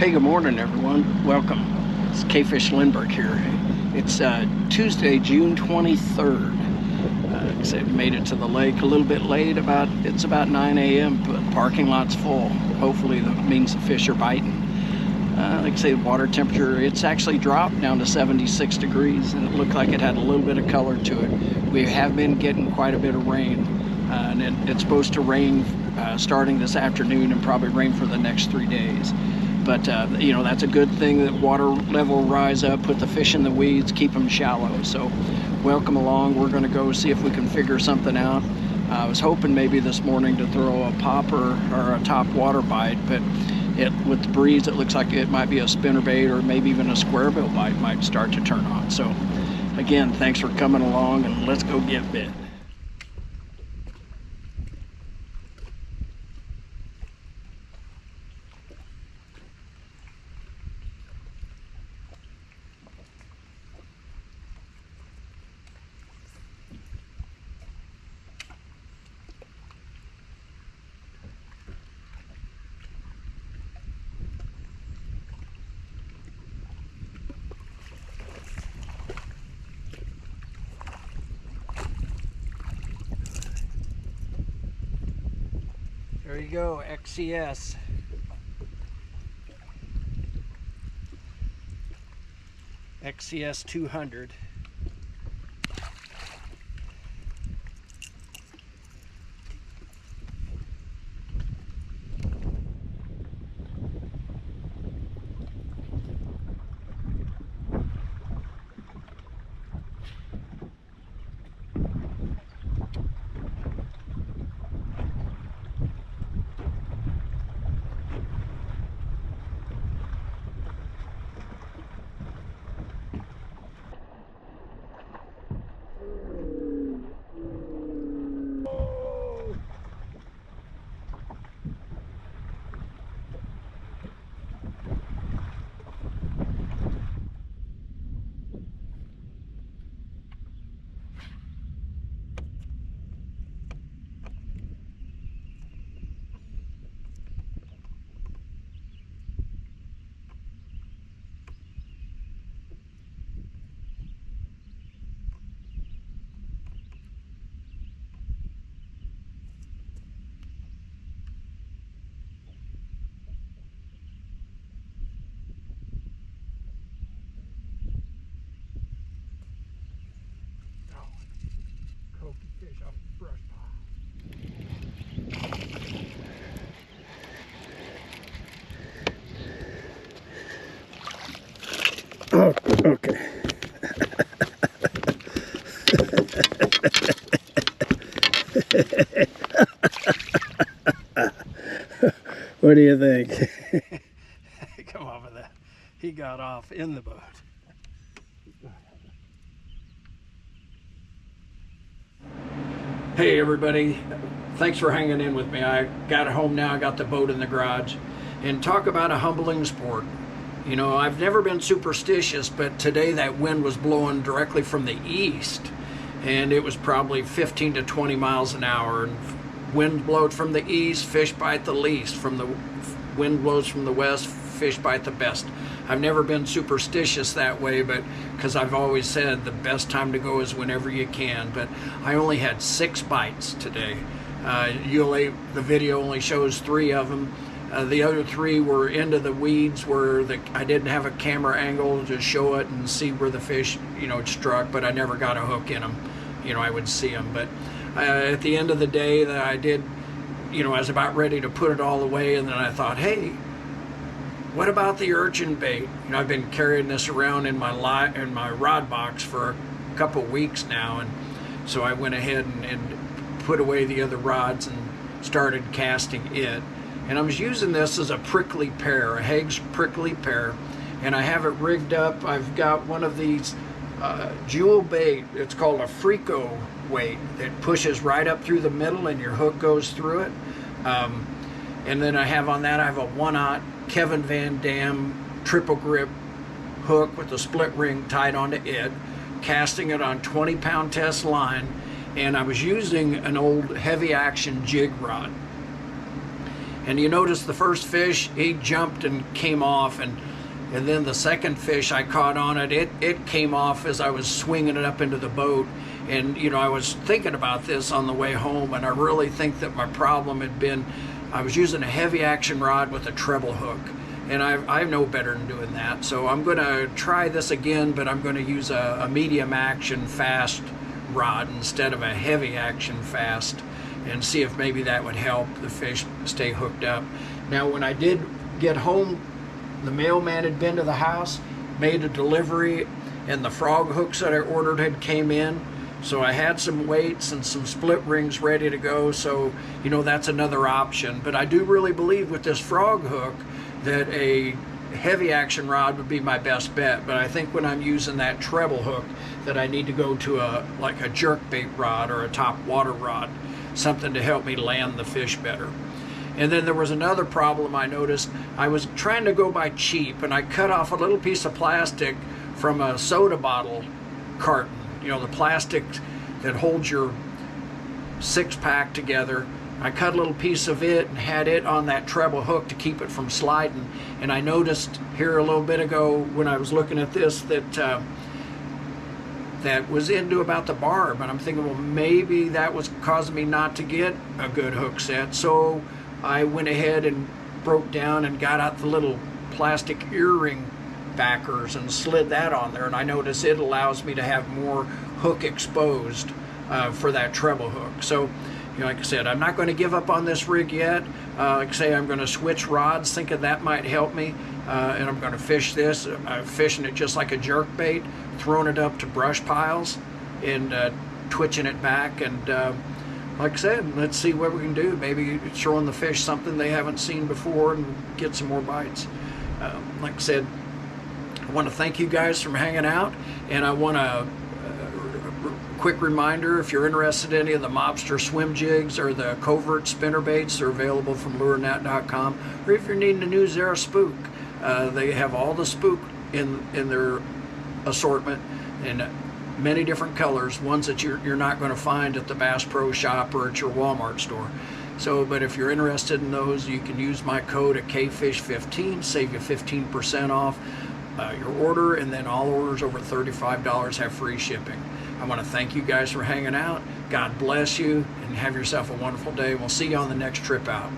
Hey, good morning, everyone. Welcome. It's K-Fish Lindbergh here. It's Tuesday, June 23rd. Like I said, made it to the lake a little bit late. It's about 9 a.m., but the parking lot's full. Hopefully that means the fish are biting. Like I say, the water temperature, it's actually dropped down to 76 degrees, and it looked like it had a little bit of color to it. We have been getting quite a bit of rain, and it's supposed to rain starting this afternoon and probably rain for the next 3 days. But you know, that's a good thing that water level rise up, put the fish in the weeds, keep them shallow. So welcome along. We're going to go see if we can figure something out. I was hoping maybe this morning to throw a popper or a top water bite, but with the breeze, it looks like it might be a spinnerbait or maybe even a squarebill bite might start to turn on. So again, thanks for coming along, and let's go get bit. There you go, XCS. XCS 200. Fish off the brush pile. Oh, okay. What do you think? Come off of that. He got off in the boat. Hey everybody, thanks for hanging in with me. I got home now, I got the boat in the garage. And talk about a humbling sport. You know, I've never been superstitious, but today that wind was blowing directly from the east, and it was probably 15 to 20 miles an hour. And wind blows from the east, fish bite the least. From the wind blows from the west, fish bite the best. I've never been superstitious that way, but because I've always said the best time to go is whenever you can. But I only had 6 bites today. The video only shows 3 of them. The other 3 were into the weeds where I didn't have a camera angle to show it and see where the fish, you know, struck, but I never got a hook in them. You know, I would see them. But at the end of the day, that I did, you know, I was about ready to put it all away, and then I thought, hey, what about the urchin bait? You know, I've been carrying this around in my rod box for a couple weeks now, and so I went ahead and put away the other rods and started casting it. And I was using this as a prickly pear, a Haig's prickly pear, and I have it rigged up. I've got one of these jewel bait. It's called a Frico weight that pushes right up through the middle, and your hook goes through it. And then I have on that, I have a 1/0 Kevin Van Dam triple grip hook with a split ring tied onto it, casting it on 20-pound test line, and I was using an old heavy action jig rod. And you notice the first fish, he jumped and came off, and then the second fish I caught on it, it came off as I was swinging it up into the boat. And you know, I was thinking about this on the way home, and I really think that my problem had been I was using a heavy action rod with a treble hook, and I know better than doing that. So I'm going to try this again, but I'm going to use a medium action fast rod instead of a heavy action fast, and see if maybe that would help the fish stay hooked up. Now, when I did get home, the mailman had been to the house, made a delivery, and the frog hooks that I ordered had came in. So I had some weights and some split rings ready to go. So, you know, that's another option. But I do really believe with this frog hook that a heavy action rod would be my best bet. But I think when I'm using that treble hook that I need to go to like a jerkbait rod or a top water rod, something to help me land the fish better. And then there was another problem I noticed. I was trying to go by cheap, and I cut off a little piece of plastic from a soda bottle carton. You know, the plastic that holds your 6-pack together. I cut a little piece of it and had it on that treble hook to keep it from sliding. And I noticed here a little bit ago when I was looking at this that that was into about the barb. And I'm thinking, well, maybe that was causing me not to get a good hook set. So I went ahead and broke down and got out the little plastic earring backers and slid that on there, and I notice it allows me to have more hook exposed for that treble hook. So, you know, like I said, I'm not going to give up on this rig yet. Like I say, I'm going to switch rods, thinking that might help me, and I'm going to fish this. I'm fishing it just like a jerk bait, throwing it up to brush piles and twitching it back. And like I said, let's see what we can do. Maybe showing the fish something they haven't seen before and get some more bites. Like I said, I want to thank you guys for hanging out, and I want to quick reminder, if you're interested in any of the Mobster swim jigs or the covert spinner baits, they're available from lurenet.com. Or if you're needing a new Zara spook, they have all the spook in their assortment in many different colors, ones that you're not going to find at the Bass Pro Shop or at your Walmart store. So, but if you're interested in those, you can use my code at KFish15, save you 15% off your order, and then all orders over $35 have free shipping. I want to thank you guys for hanging out. God bless you, and have yourself a wonderful day. We'll see you on the next trip out.